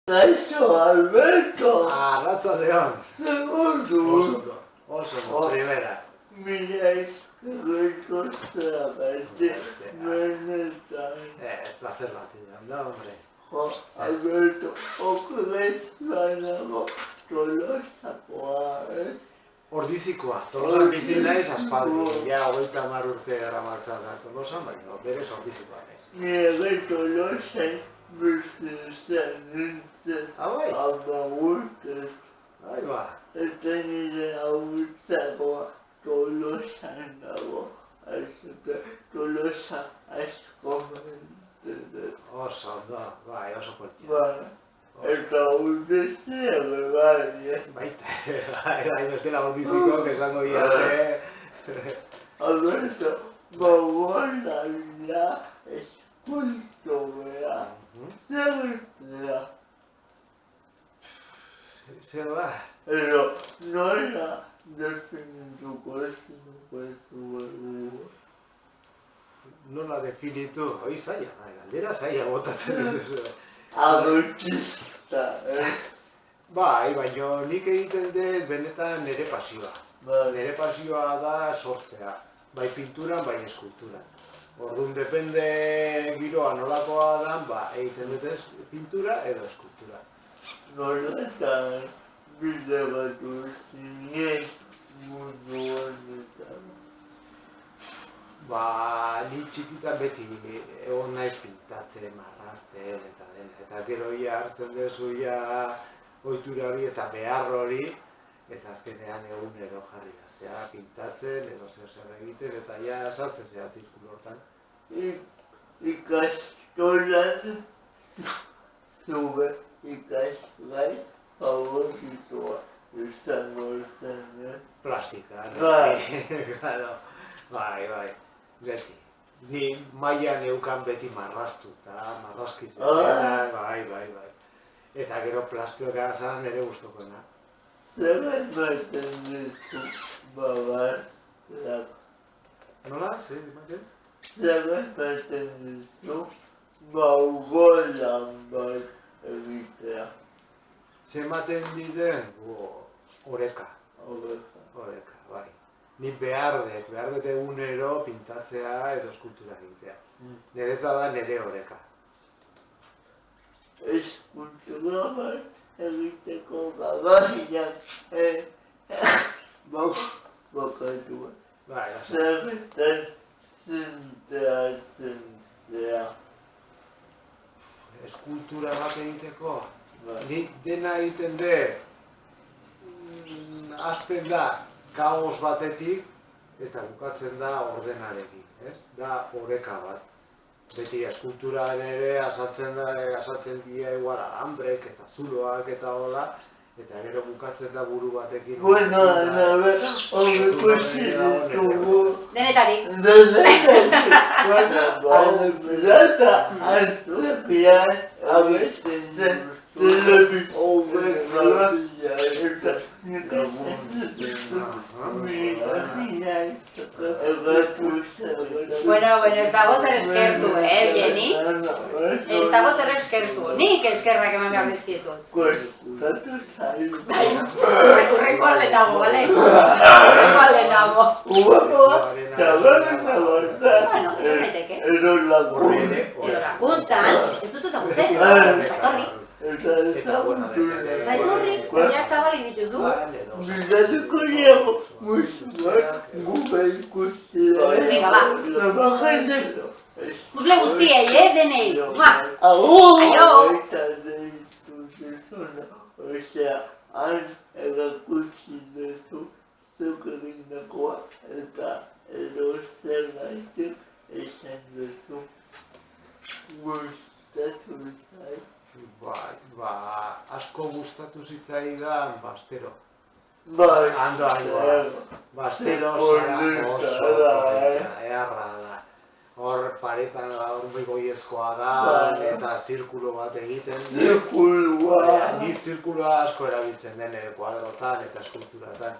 Kaixo, Alberto! Arratsaldeon! Segundo! Oso, primera. Mira, eskerreko zeragatik benetan. Placer bat idan da, hombre. Jo, Alberto, okrez banago Tolosakoa, Ordizikoa, Tolosan bizi naiz aspaldi. Ja, 30 urte garamatza da Tolosan, baina berez ordizikoa naiz. Nire Tolosan bizi zen nintzen bai? 10 urtez. Ahí ba. Eta nire haurtzagoa Tolosan dago. Aizute, Tolosa asko mentzen. Oso, ondo, bai, oso poltia. Bai, eta urdezea bebai, Baita, bai, bestela ordizikoak esango diate. Alberto, gogoraila eskultobea, zertzea. Zer da? Edo, nola definituko zuegu. Nola definitu, hori zaila da, galdera zaila botatzen duzu. Adotista, Bai, baina nik egiten dut benetan nire pasioa. Nire pasioa da sortzea, bai pinturan, bai eskulturan. Orduan, depende giroa nolakoa da, egiten dut pintura edo eskultura. Nolatan bideratu zinen mundu honetan. Ni txikitan beti egon naiz pintatzen, marrazten eta dena. Eta gero hartzen duzu ohitura hori eta behar hori, eta azkenean egunero jarri gaztea pintatzen edo zer egiten, eta sartzen zera zirkulo hortan. Ikastolan zure ikasgai favoritoa izango zen, Plastika, Bai. Bai, beti. Ni mailan neukan beti marrazkitzen, bai. Eta gero plastikoa zara nire gustukoena. Zer ematen dizu babazteak? Nola? Zer ematen? Zer ematen dizu golan bat egitea? Zer ematen diten? Oreka, bai. Ni behar dut egunero pintatzea edo eskultura egitea. Niretzat da nire oreka. Eskultura bat egiteko gabaiak bokatu bat. Bai, Zerretan zinteatzen zea. eskultura bat egiteko, ni dena egiten dut, hasten da kaos batetik eta bukatzen da ordenarekin, ez? Da oreka bat. Beti eskulturan ere azaltzen dira igual alambrek eta zuloak eta hola, eta gero bukatzen da buru batekin. Bueno, horreko ditugu. Denetarik. Eta antrepian abesten den Bueno, ez dago zer eskertu, Jenny? Ez dago zer eskertu, nik eskerrak eman behar dizkizut. Kostatu zailu. Urrengo aldenago, bale? Urrengo aldenago. Uakoa, taberna borta. Bueno, ez daiteke. Edo lagun. Edo lakuntzan, ez duzu zagutzen? Atorri. Eta ezagutu. Baitorri, bideak zabalik dituzu. Bizatuko niago musuak gube ikustea. Venga, ba. Naba jende. Puzle guztiei, denei. Aio! Eta deitu zezona. Osea, han erakutsi duzu zuk egindakoa eta edo zer gaitik esan duzu. Gustatu zait. Asko gustatu zitzaidan Bastero. Bai. Bastero zara oso eharra da. Hor paretan goiezkoa da, eta zirkulo bat egiten. Zirkulua. Ni zirkuloa asko erabiltzen den kuadrotan eta eskulturatan.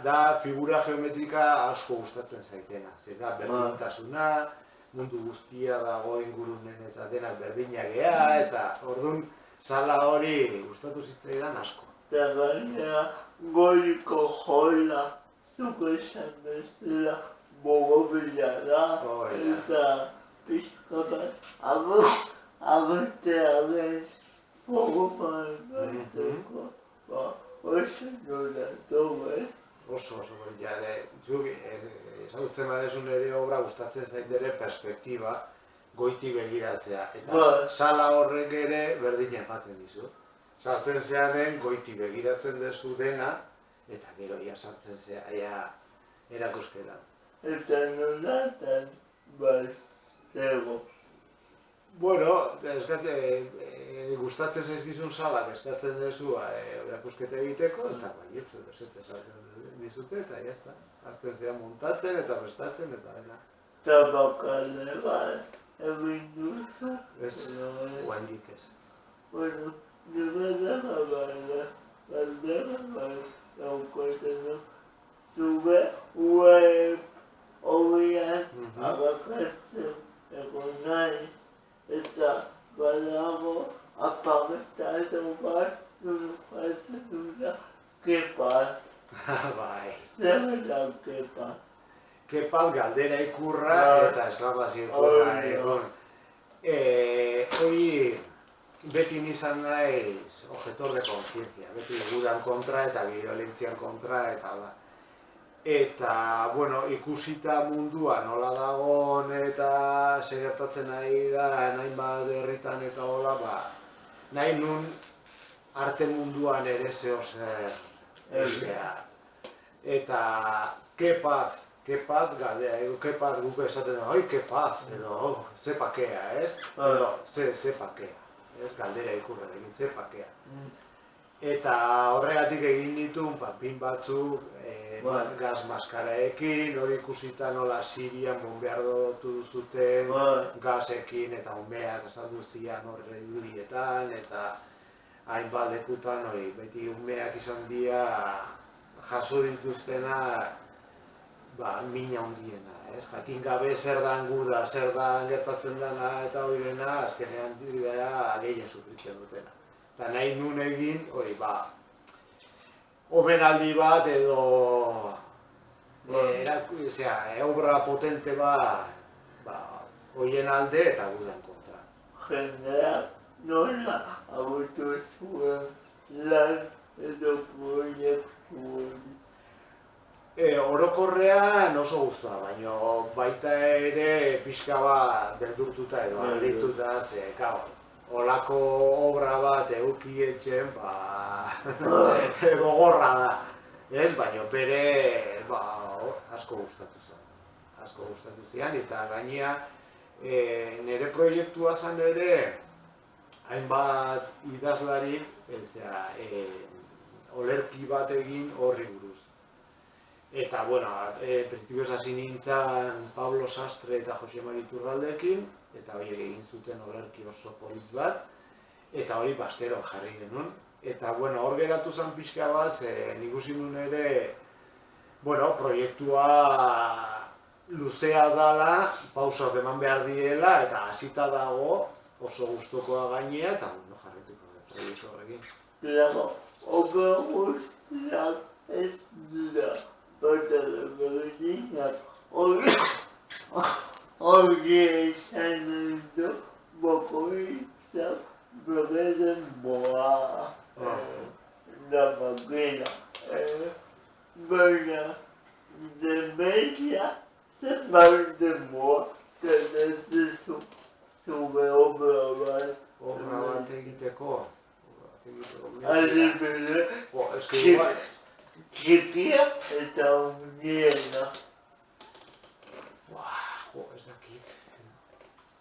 Da figura geometrika asko gustatzen zaitena. Da berdintasuna, mundu guztia dago ingurunen eta denak berdinak gea, eta orduan sala hori gustatu zitzaidan asko. Eta gainera goiko jola, zuk esan bezala bogobila da, eta pixka bat agertearen fogoman bateko, oso nola dugu, Oso, ja, zuk ezagutzen badezun ere obra gustatzen zait ere perspektiba goiti begiratzea. Eta sala horrek ere berdin ematen dizu. Sartzen zeanen goiti begiratzen dezu dena, eta gero ia sartzen zea, erakusketan. eta nolatan batego. Bueno, gustatzen zaizkizun salak eskatzen dezu erakusketa egiteko, eta baietz, besete esaten dizute, eta jazta. Azten zea montatzen eta prestatzen, eta dena. Tabakale bat, egin duzu. Ez, guaindik ez. Bueno, galdera bat daukaten du. Zube web horian abakatzen egon nahi, eta badago apartatu bat jartzen duna kepat. Bai. Zer da kepat? Kepat galdera ikurra eta esklamazio ikurra egon. Hori beti nizan naiz objetor de conciencia, beti gudan kontra eta violentzian kontra eta hola. Eta, bueno, ikusita mundua nola dagoen eta segertatzen nahi da, hainbat herritan eta hola, nahi nun arte munduan ere zehozer egitea. Eta, kepat galdea, kepat guk esaten da, oi, kepat, edo, ze pakea, ez? Edo, ze pakea, ez? Galdera ikurrarekin, ze pakea. Eta horregatik egin ditun pin batzuk gaz maskaraekin, hori ikusita nola Sirian bombeardotu zuten gazekin eta umeak azaldu zian horre irudietan eta hainbat lekutan hori beti umeak izan dira jaso dituztenak mina handiena, ez? Jakin gabe zer dan guda, zer dan gertatzen dena eta hori dena azkenean dira gehien sufritzen dutena. Eta nahi nun egin, omenaldi bat edo obra potente bat horien alde eta gudan kontra. Jendeak nola agutu zuen lan edo proiektu hori? Orokorrean oso guztua, baina baita ere pixka bat beldurtuta edo harrituta ze, olako obra bat eukietzen, gogorra da, baina bere asko gustatu zen. Asko gustatu zian, eta gainea nire proiektua zen ere hainbat idazlari olerki bat egin horri buruz. Eta, bueno, prinsipioz hasi nintzen Pablo Sastre eta Jose Mari Iturraldekin, eta horiek egin zuten olerki oso polit bat, eta hori basteron jarri genuen. Eta, bueno, hor geratu zen pixka bat, nik usi nuen ere, bueno, proiektua luzea dala, pausoak eman behar diela, eta hasita dago oso gustukoa gainea, eta jarrituko da proiektu horrekin. Lago, obra guztiak ez dira, bata da berdinak, hori esan du, bakoitzak beren boa da makina. Baina, demeria zenbat denboa tenezizu zure obra bat. Obra bat egiteko. Adibide, txikia eta uniena. Ez dakit.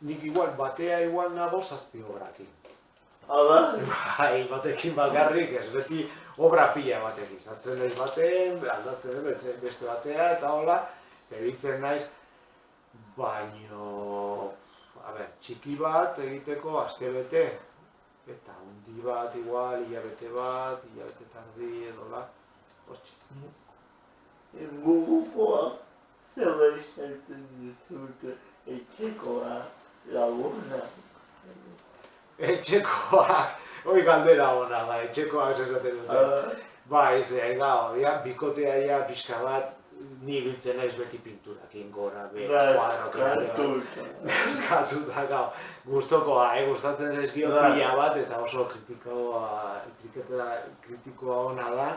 Nik igual, batea igual nago 7 obrakin. Hala? Bai, batekin bakarrik ez, beti obra pila batekin. Sartzen naiz baten, aldatzen beste batea eta hola, egitzen naiz, baino, txiki bat egiteko astebete, eta handi bat igual, hilabete bat, hilabete tardi edola, hortxe. Gugukoak zer esaten dizute etxekoa laguna. Etxekoak, Hoi galdera ona da, etxekoak esaten dute. Ba, ez, gau, bikotea ja pixka bat, ni biltzen naiz beti pinturakin gora, eskatuta, gau. Gustatzen zaizkio pila bat, eta oso kritikoa ona da,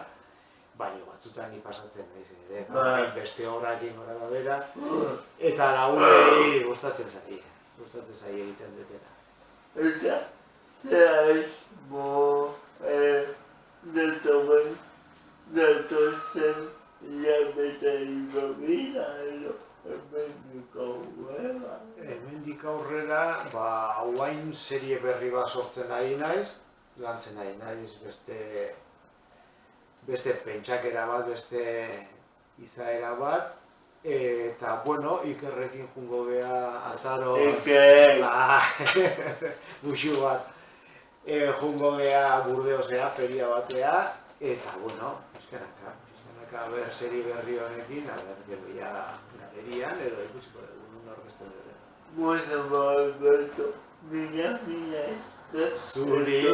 baina batzutan ni pasatzen naiz ere, beste horakin gora da bera, eta lagunei gustatzen zaie egiten detena. Eta, zehaz, datozen hilabeteko bida, Hemendik aurrera, hauain serie berri bat sortzen ari naiz, lantzen ari naiz, beste pentsakera bat, beste izaera bat, eta, bueno, Ikerrekin jungo geha azaro... Buxu bat, jungo geha Burdeosea, feria batea, eta, bueno, eskenaka, ber serie berri honekin, gero ja galerian, edo ikusiko dugu norbesten dut. Bueno, Alberto, mila esker. Zuri.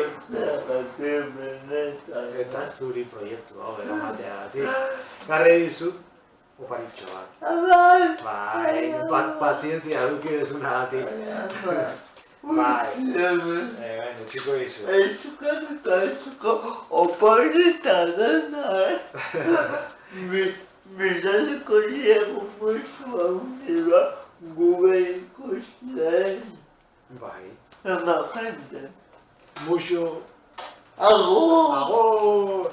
Benetan. Eta zuri proiektu hau eramateagatik. Garri dizut, oparitxo bat. Bai, pazientzia duki dezunagatik. Bai, txiko dizu. Ezuko oparita dena, Miraleko liego musu haunera gure ikusten. Bai. Ema jende. Muxu. Agur! Agur!